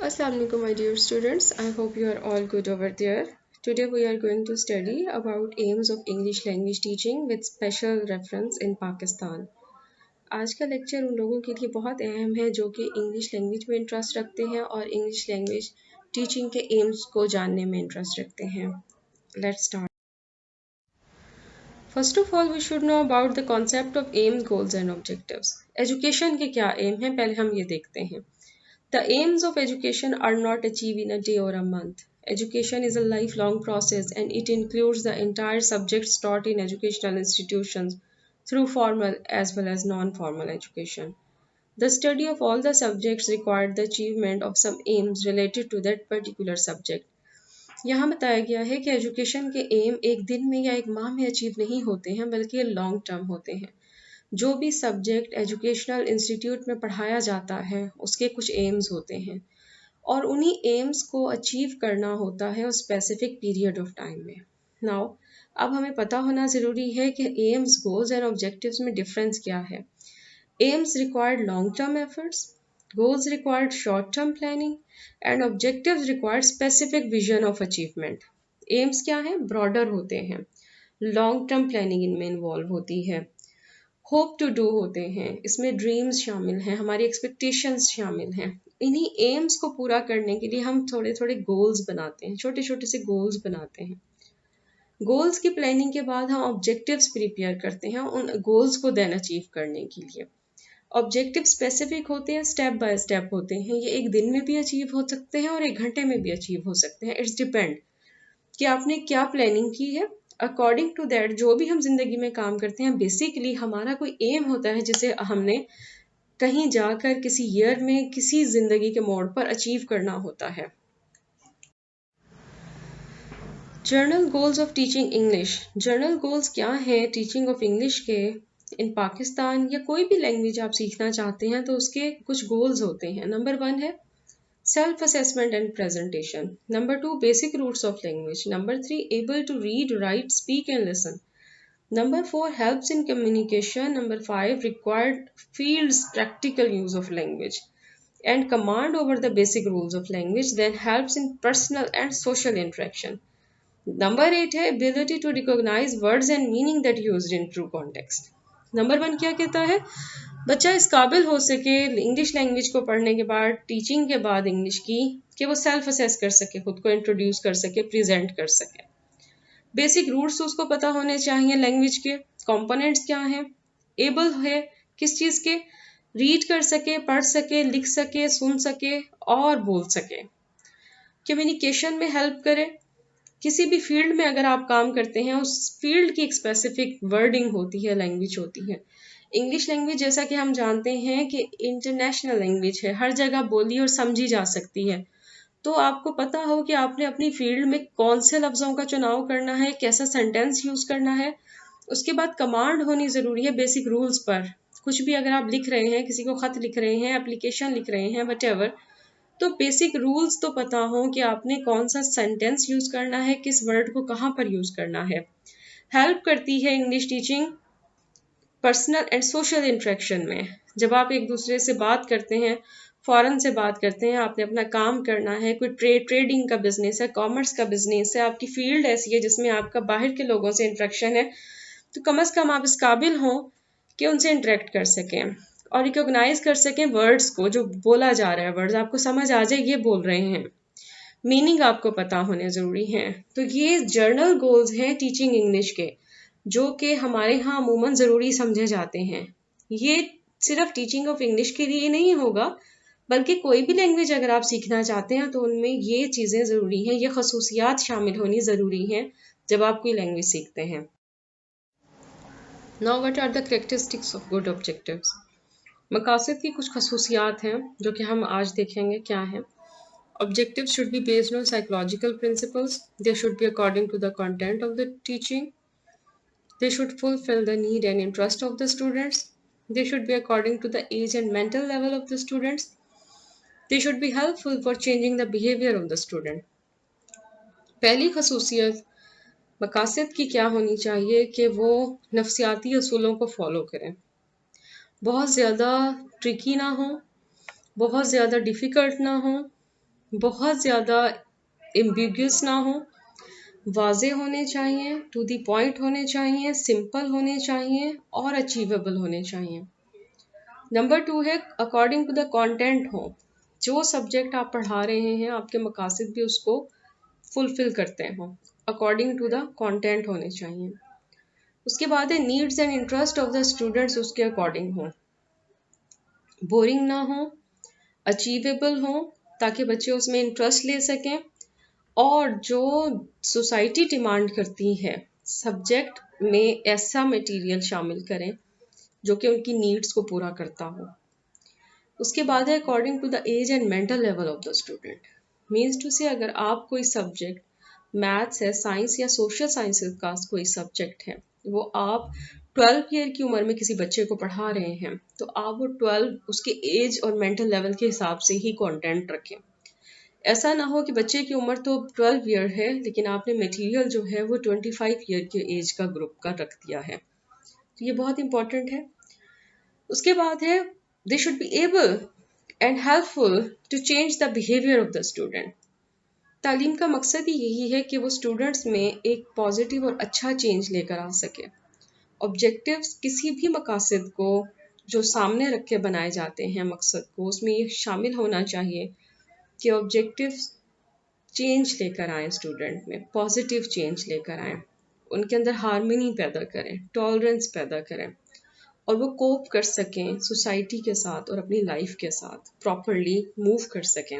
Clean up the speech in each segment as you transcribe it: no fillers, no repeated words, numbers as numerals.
Assalamu alaikum my dear students. I hope you are all good over there. Today we are going to study about aims of English language teaching with special reference in Pakistan. आज का lecture उन लोगों के लिए बहुत अहम है जो कि इंग्लिश लैंग्वेज में इंटरेस्ट रखते हैं और इंग्लिश लैंग्वेज टीचिंग के एम्स को जानने में इंटरेस्ट रखते हैं. Let's start. First of all, we should know about the concept of aim, goals and objectives. Education के क्या aim हैं पहले हम ये देखते हैं. The aims of education are not achieved in a day or a month. Education is a lifelong process and it includes the entire subjects taught in educational institutions through formal as well as non-formal education. The study of all the subjects required the achievement of some aims related to that particular subject. यहाँ बताया गया है कि education के M एक दिन में या एक माह में अचीव नहीं होते हैं बल्कि लॉन्ग टर्म होते हैं. जो भी सब्जेक्ट एजुकेशनल इंस्टीट्यूट में पढ़ाया जाता है उसके कुछ एम्स होते हैं और उन्हीं एम्स को अचीव करना होता है उस स्पेसिफिक पीरियड ऑफ टाइम में. नाउ अब हमें पता होना ज़रूरी है कि एम्स, गोल्स एंड ऑब्जेक्टिव्स में डिफरेंस क्या है. AIIMS required long term efforts, goals required short term planning and objectives required specific vision of achievement. AIIMS क्या हैं? ब्रॉडर होते हैं, लॉन्ग टर्म प्लानिंग इनमें इन्वॉल्व होती है, होप टू डू होते हैं, इसमें ड्रीम्स शामिल हैं, हमारी एक्सपेक्टेशंस शामिल हैं. इन्हीं एम्स को पूरा करने के लिए हम थोड़े थोड़े गोल्स बनाते हैं, छोटे छोटे से गोल्स बनाते हैं. गोल्स की प्लानिंग के बाद हम ऑब्जेक्टिव्स प्रिपेयर करते हैं उन गोल्स को देन अचीव करने के लिए. ऑब्जेक्टिव स्पेसिफिक होते हैं, स्टेप बाय स्टेप होते हैं. ये एक दिन में भी अचीव हो सकते हैं और एक घंटे में भी अचीव हो सकते हैं. इट्स डिपेंड कि आपने क्या प्लानिंग की है. अकॉर्डिंग टू दैट जो भी हम जिंदगी में काम करते हैं बेसिकली हमारा कोई एम होता है जिसे हमने कहीं जाकर किसी ईयर में किसी जिंदगी के मोड़ पर अचीव करना होता है. Journal goals of teaching English. Journal goals क्या हैं टीचिंग ऑफ इंग्लिश के इन पाकिस्तान या कोई भी लैंग्वेज आप सीखना चाहते हैं तो उसके कुछ गोल्स होते हैं. नंबर 1 है self-assessment and presentation. Number 2, basic roots of language. Number 3, able to read, write, speak and listen. Number 4, helps in communication. Number 5, required fields practical use of language. And command over the basic rules of language then helps in personal and social interaction. Number 8 है ability to recognize words and meaning that used in true context. Number 1 क्या कहता है? बच्चा इस काबिल हो सके English language को पढ़ने के बाद, टीचिंग के बाद इंग्लिश की, कि वो सेल्फ असेस कर सके, खुद को इंट्रोड्यूस कर सके, प्रेजेंट कर सके. बेसिक रूट्स उसको पता होने चाहिए लैंग्वेज के. कंपोनेंट्स क्या हैं? एबल है किस चीज़ के? रीड कर सके, पढ़ सके, लिख सके, सुन सके और बोल सके. कम्युनिकेशन में हेल्प करे. किसी भी फील्ड में अगर आप काम करते हैं उस फील्ड की एक स्पेसिफिक वर्डिंग होती है, लैंग्वेज होती है. इंग्लिश लैंग्वेज जैसा कि हम जानते हैं कि इंटरनेशनल लैंग्वेज है, हर जगह बोली और समझी जा सकती है. तो आपको पता हो कि आपने अपनी फील्ड में कौन से लफ्ज़ों का चुनाव करना है, कैसा सेंटेंस यूज़ करना है. उसके बाद कमांड होनी ज़रूरी है बेसिक रूल्स पर. कुछ भी अगर आप लिख रहे हैं, किसी को ख़त लिख रहे हैं, एप्लीकेशन लिख रहे हैं, वटेवर, तो बेसिक रूल्स तो पता हो कि आपने कौन सा सेंटेंस यूज़ करना है, किस वर्ड को कहाँ पर यूज़ करना है. हेल्प करती है English teaching personal and social interaction में. जब आप एक दूसरे से बात करते हैं, फ़ॉरन से बात करते हैं, आपने अपना काम करना है, कोई ट्रेडिंग का बिजनेस है, कॉमर्स का बिजनेस है, आपकी फील्ड ऐसी है जिसमें आपका बाहर के लोगों से इंट्रैक्शन है, तो कम से कम आप इस काबिल हों कि उनसे इंटरेक्ट कर सकें और रिकॉग्नाइज कर सकें वर्ड्स को जो बोला जा रहा है. वर्ड्स आपको समझ आ जाए ये बोल रहे हैं, मीनिंग आपको पता होने ज़रूरी हैं. तो ये जर्नल गोल्स हैं टीचिंग इंग्लिश के जो कि हमारे यहाँ अमूमन ज़रूरी समझे जाते हैं. ये सिर्फ टीचिंग ऑफ इंग्लिश के लिए नहीं होगा बल्कि कोई भी लैंग्वेज अगर आप सीखना चाहते हैं तो उनमें ये चीज़ें ज़रूरी हैं, ये खसूसियात शामिल होनी ज़रूरी हैं जब आप कोई लैंग्वेज सीखते हैं. Now what are the characteristics of good objectives. मकासद की कुछ खसूसियात हैं जो कि हम आज देखेंगे क्या हैं. Objectives should be based on psychological principles. They should be according to the content of the teaching. They should fulfill the need and interest of the students. They should be according to the age and mental level of the students. They should be helpful for changing the behavior of the student. पहली खसूसियत मकासद की क्या होनी चाहिए कि वो नफ्सियाती असूलों को follow करें. बहुत ज़्यादा ट्रिकी ना हो, बहुत ज़्यादा डिफ़िकल्ट ना हो, बहुत ज़्यादा एम्बिग्यूस ना हो, वाज़े होने चाहिए, टू द पॉइंट होने चाहिए, सिंपल होने चाहिए और अचीवेबल होने चाहिए। नंबर 2 है अकॉर्डिंग टू द कंटेंट हो, जो सब्जेक्ट आप पढ़ा रहे हैं आपके मकासद भी उसको फुलफिल करते हो, अकॉर्डिंग टू द कंटेंट होने चाहिए। उसके बाद है needs and interest of the students उसके अकॉर्डिंग हो, बोरिंग ना हो, अचीवेबल हो ताकि बच्चे उसमें इंटरेस्ट ले सकें, और जो सोसाइटी डिमांड करती है सब्जेक्ट में ऐसा मटेरियल शामिल करें जो कि उनकी नीड्स को पूरा करता हो। उसके बाद है according to the age and mental level of the student, means to say अगर आप कोई सब्जेक्ट मैथ्स है, साइंस या सोशल साइंसेज का कोई सब्जेक्ट है, वो आप 12 ईयर की उम्र में किसी बच्चे को पढ़ा रहे हैं, तो आप वो 12 उसके एज और मेंटल लेवल के हिसाब से ही कंटेंट रखें। ऐसा ना हो कि बच्चे की उम्र तो 12 ईयर है लेकिन आपने मटेरियल जो है वो 25 ईयर के एज का ग्रुप का रख दिया है, तो ये बहुत इंपॉर्टेंट है। उसके बाद है they should be able and helpful to change the behaviour of the student. तालीम का मकसद ही यही है कि वो स्टूडेंट्स में एक पॉजिटिव और अच्छा चेंज लेकर आ सके। ऑब्जेक्टिव्स किसी भी मकासद को जो सामने रख के बनाए जाते हैं मकसद को, उसमें ये शामिल होना चाहिए कि ऑब्जेक्टिव्स चेंज लेकर आए, स्टूडेंट में पॉजिटिव चेंज लेकर आए, उनके अंदर हार्मनी पैदा करें, टॉलरेंस पैदा करें, और वो कोप कर सकें सोसाइटी के साथ और अपनी लाइफ के साथ प्रॉपरली मूव कर सकें।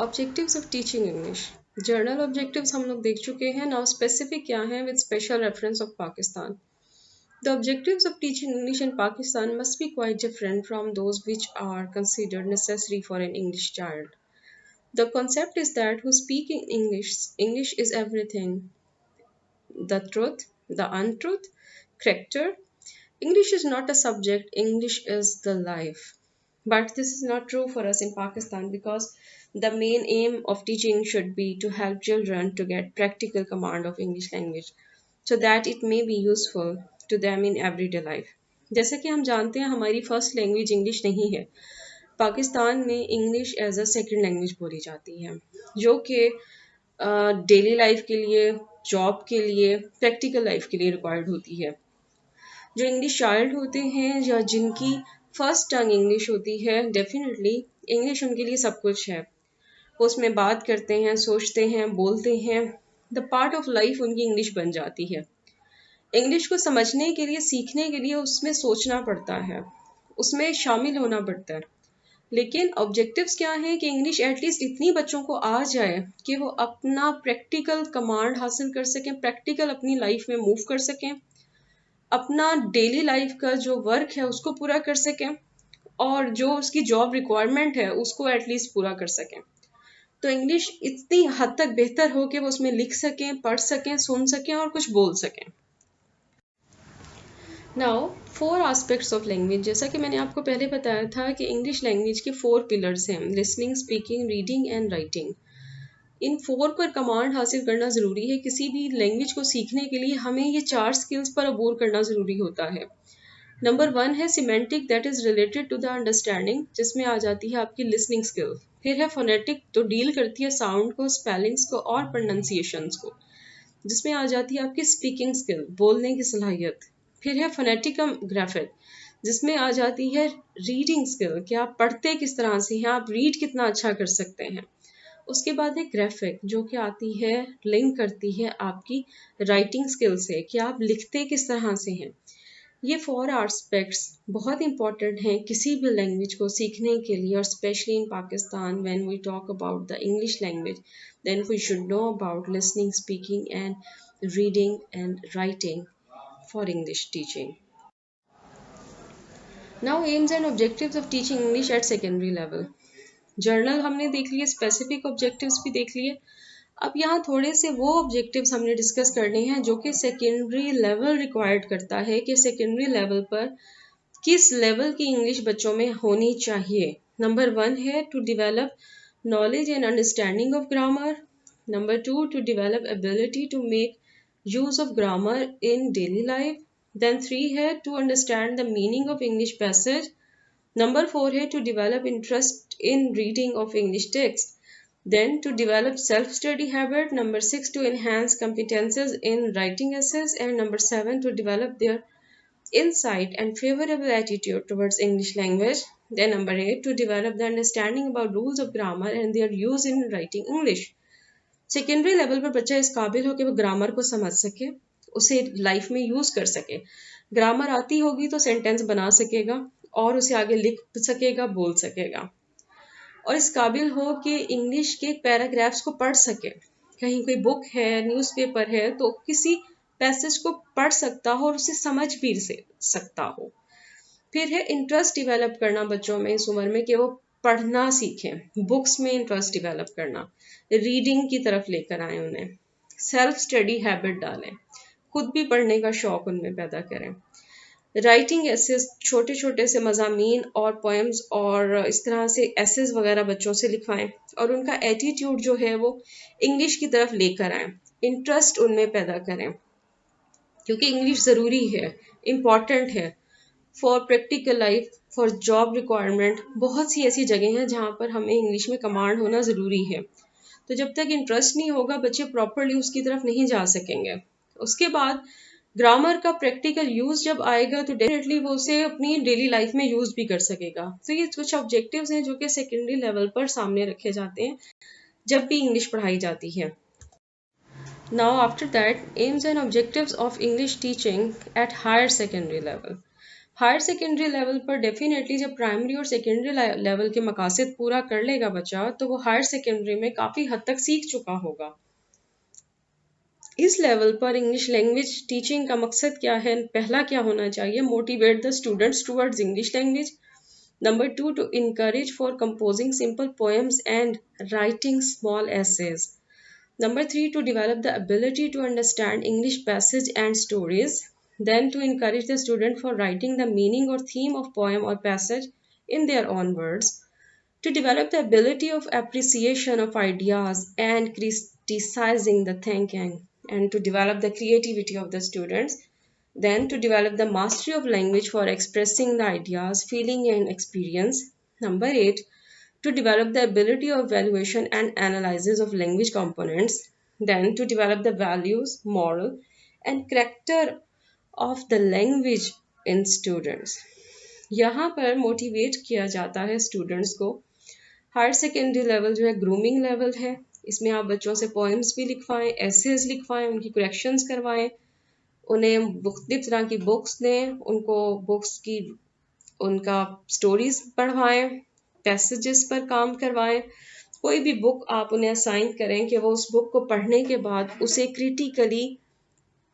Objectives of teaching English, journal objectives हम लोग देख चुके हैं, नाउ स्पेसिफिक क्या हैं with special reference of Pakistan. The objectives of teaching English in Pakistan must be quite different from those which are considered necessary for an English child. The concept is that who speak in English is everything. The truth, the untruth, character. English is not a subject, English is the life. But this is not true for us in Pakistan because the main aim of teaching should be to help children to get practical command of English language so that it may be useful to them in everyday life. जैसे कि हम जानते हैं हमारी first language English नहीं है, पाकिस्तान में English as a second language बोली जाती है जो कि डेली लाइफ के लिए, जॉब के लिए, प्रैक्टिकल लाइफ के लिए रिक्वायर्ड होती है। जो इंग्लिश चाइल्ड होते हैं या जिनकी फर्स्ट टंग इंग्लिश होती है, डेफिनेटली इंग्लिश उनके लिए सब कुछ है, वो उसमें बात करते हैं, सोचते हैं, बोलते हैं, द पार्ट ऑफ लाइफ उनकी इंग्लिश बन जाती है। इंग्लिश को समझने के लिए, सीखने के लिए उसमें सोचना पड़ता है, उसमें शामिल होना पड़ता है। लेकिन ऑब्जेक्टिव्स क्या हैं कि इंग्लिश एटलीस्ट इतनी बच्चों को आ जाए कि वो अपना प्रैक्टिकल कमांड हासिल कर सकें, प्रैक्टिकल अपनी लाइफ में मूव कर सकें, अपना डेली लाइफ का जो वर्क है उसको पूरा कर सकें, और जो उसकी जॉब रिक्वायरमेंट है उसको एटलीस्ट पूरा कर सकें। तो इंग्लिश इतनी हद तक बेहतर हो कि वो उसमें लिख सकें, पढ़ सकें, सुन सकें और कुछ बोल सकें। नाउ 4 एस्पेक्ट्स ऑफ लैंग्वेज, जैसा कि मैंने आपको पहले बताया था कि इंग्लिश लैंग्वेज के 4 पिलर्स हैं, listening, speaking, reading and writing. इन 4 पर कमांड हासिल करना ज़रूरी है। किसी भी लैंग्वेज को सीखने के लिए हमें ये 4 स्किल्स पर अबूर करना ज़रूरी होता है। नंबर 1 है semantic, that is related to the understanding, जिसमें आ जाती है आपकी लिसनिंग स्किल। फिर है फोनेटिक, तो डील करती है साउंड को, स्पेलिंग्स को और प्रोनाउंसिएशंस को, जिसमें आ जाती है आपकी स्पीकिंग स्किल, बोलने की सलाहियत। फिर है फोनेटिकम ग्राफिक, जिसमें आ जाती है रीडिंग स्किल, कि आप पढ़ते किस तरह से हैं, आप रीड कितना अच्छा कर सकते हैं। उसके बाद है ग्राफिक, जो कि आती है, लिंक करती है आपकी राइटिंग स्किल से, कि आप लिखते किस तरह से हैं। ये 4 एस्पेक्ट्स बहुत इंपॉर्टेंट हैं किसी भी लैंग्वेज को सीखने के लिए, और specially in Pakistan when we talk about the English language, then we should know about listening, speaking and reading and writing for English teaching. Now aims and objectives of teaching English at secondary level. General हमने देख लिए, specific objectives भी देख लिए। अब यहाँ थोड़े से वो ऑब्जेक्टिव्स हमने डिस्कस करने हैं जो कि सेकेंडरी लेवल रिक्वायर्ड करता है, कि सेकेंडरी लेवल पर किस लेवल की इंग्लिश बच्चों में होनी चाहिए। नंबर 1 है to develop knowledge and understanding of grammar. Number 2 to develop ability to make use of grammar in daily life. Then 3 है to understand the meaning of English passage. Number 4 है to develop interest in reading of English text. Then to develop self-study habit. Number 6, to enhance competences in writing essays. And number 7, to develop their insight and favorable attitude towards English language. Then number 8, to develop the understanding about rules of grammar and their use in writing English. Secondary level पर बच्चा इस काबिल हो कि वो grammar को समझ सके, उसे लाइफ में यूज कर सके। ग्रामर आती होगी तो सेंटेंस बना सकेगा और उसे आगे लिख सकेगा, बोल सकेगा। और इस काबिल हो कि इंग्लिश के पैराग्राफ्स को पढ़ सके। कहीं कोई बुक है, न्यूज़पेपर है, तो किसी पैसेज को पढ़ सकता हो और उसे समझ भी सकता हो। फिर है इंटरेस्ट डेवलप करना बच्चों में इस उम्र में कि वो पढ़ना सीखें, बुक्स में इंटरेस्ट डेवलप करना, रीडिंग की तरफ लेकर आए उन्हें, सेल्फ स्टडी हैबिट डालें, खुद भी पढ़ने का शौक उनमें पैदा करें। राइटिंग एसेस, छोटे छोटे से मज़ामीन और पोएम्स और इस तरह से एसेस वगैरह बच्चों से लिखवाएं और उनका एटीट्यूड जो है वो इंग्लिश की तरफ लेकर आएं, इंटरेस्ट उनमें पैदा करें, क्योंकि इंग्लिश ज़रूरी है, इम्पॉर्टेंट है for practical life, for job requirement. बहुत सी ऐसी जगह हैं जहाँ पर हमें इंग्लिश में कमांड होना ज़रूरी है। तो जब तक इंटरेस्ट नहीं होगा बच्चे प्रॉपरली उसकी तरफ नहीं जा सकेंगे। उसके बाद ग्रामर का प्रैक्टिकल यूज जब आएगा तो डेफिनेटली वो उसे अपनी डेली लाइफ में यूज भी कर सकेगा। तो ये कुछ ऑब्जेक्टिव्स हैं जो कि सेकेंडरी लेवल पर सामने रखे जाते हैं जब भी इंग्लिश पढ़ाई जाती है। Now after that, aims and objectives of English teaching at higher secondary level. Higher secondary level पर डेफिनेटली जब प्राइमरी और सेकेंडरी लेवल के मकासद पूरा कर लेगा बच्चा तो वो हायर सेकेंडरी में काफ़ी हद तक सीख चुका होगा। इस लेवल पर इंग्लिश लैंग्वेज टीचिंग का मकसद क्या है? पहला क्या होना चाहिए? Motivate the students towards English language. Number 2, to encourage for composing simple poems and writing small essays. Number 3, to develop the ability to understand English passage and stories. Then to encourage the student for writing the meaning or theme of poem or passage in their own words. To develop the ability of appreciation of ideas and criticizing the thinking. And to develop the creativity of the students. Then to develop the mastery of language for expressing the ideas, feeling and experience. Number 8, to develop the ability of evaluation and analysis of language components. Then to develop the values, moral and character of the language in students. यहाँ पर motivate किया जाता है students को। Higher secondary level जो है grooming level है, इसमें आप बच्चों से पोएम्स भी लिखवाएं, एसेज लिखवाएं, उनकी करेक्शंस करवाएं, उन्हें मुख्तलिफ तरह की बुक्स दें, उनको बुक्स की उनका स्टोरीज पढ़वाएं, पैसेजेस पर काम करवाएं। कोई भी बुक आप उन्हें असाइन करें कि वो उस बुक को पढ़ने के बाद उसे क्रिटिकली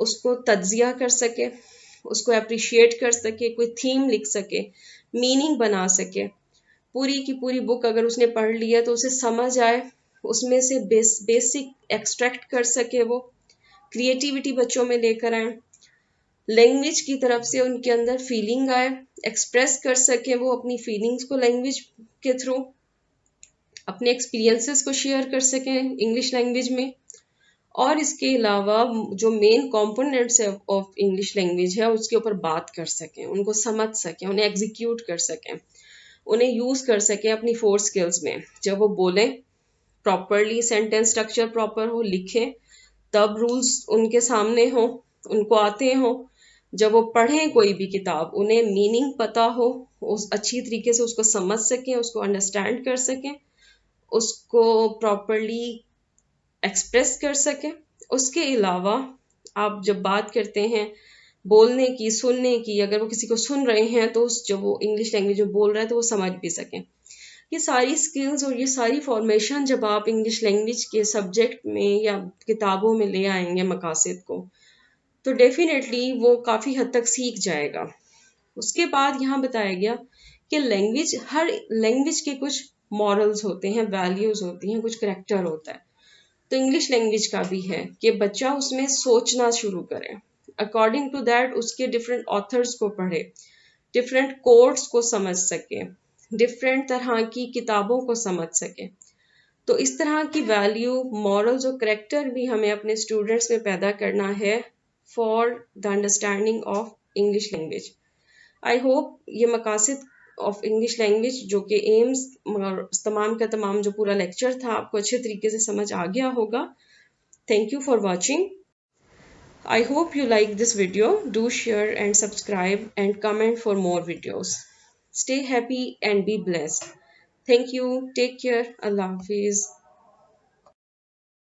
उसको तज्जिया कर सके, उसको अप्रिशिएट कर सके, कोई थीम लिख सके, मीनिंग बना सके। पूरी की पूरी बुक अगर उसने पढ़ ली है तो उसे समझ आए, उसमें से बेसिक एक्सट्रैक्ट कर सके, वो क्रिएटिविटी बच्चों में लेकर आए, लैंग्वेज की तरफ से उनके अंदर फीलिंग आए, एक्सप्रेस कर सके वो अपनी फीलिंग्स को लैंग्वेज के थ्रू, अपने एक्सपीरियंसेस को शेयर कर सकें इंग्लिश लैंग्वेज में। और इसके अलावा जो main components of English language है उसके ऊपर बात कर सकें, उनको समझ सकें, उन्हें एग्जीक्यूट कर सकें, उन्हें यूज़ कर सकें अपनी 4 स्किल्स में। जब वो बोलें प्रॉपरली, सेंटेंस स्ट्रक्चर प्रॉपर हो, लिखें तब रूल्स उनके सामने हो, उनको आते हो। जब वो पढ़ें कोई भी किताब, उन्हें मीनिंग पता हो, उस अच्छी तरीके से उसको समझ सकें, उसको अंडरस्टैंड कर सकें, उसको प्रॉपरली एक्सप्रेस कर सकें। उसके अलावा आप जब बात करते हैं बोलने की, सुनने की, अगर वो किसी को सुन रहे हैं तो उस जब वो इंग्लिश लैंग्वेज में बोल रहा है तो वो समझ भी सकें। ये सारी स्किल्स और ये सारी फॉर्मेशन जब आप इंग्लिश लैंग्वेज के सब्जेक्ट में या किताबों में ले आएंगे मकासद को, तो डेफिनेटली वो काफ़ी हद तक सीख जाएगा। उसके बाद यहाँ बताया गया कि लैंग्वेज, हर लैंग्वेज के कुछ मॉरल्स होते हैं, वैल्यूज़ होती हैं, कुछ करेक्टर होता है। तो इंग्लिश लैंग्वेज का भी है कि बच्चा उसमें सोचना शुरू करे, अकॉर्डिंग टू दैट उसके डिफरेंट ऑथर्स को पढ़े, डिफरेंट कोड्स को समझ सके, डिफरेंट तरह की किताबों को समझ सके। तो इस तरह की वैल्यू, मॉरल्स और करेक्टर भी हमें अपने स्टूडेंट्स में पैदा करना है for the understanding of English language. I hope ये मकासद ऑफ इंग्लिश लैंग्वेज, जो कि एम्स और तमाम का तमाम जो पूरा लेक्चर था आपको अच्छे तरीके से समझ आ गया होगा. Thank you for watching. I hope you like this video. Do share and subscribe and comment for more videos. Stay happy and be blessed. Thank you. Take care. Allah Hafiz.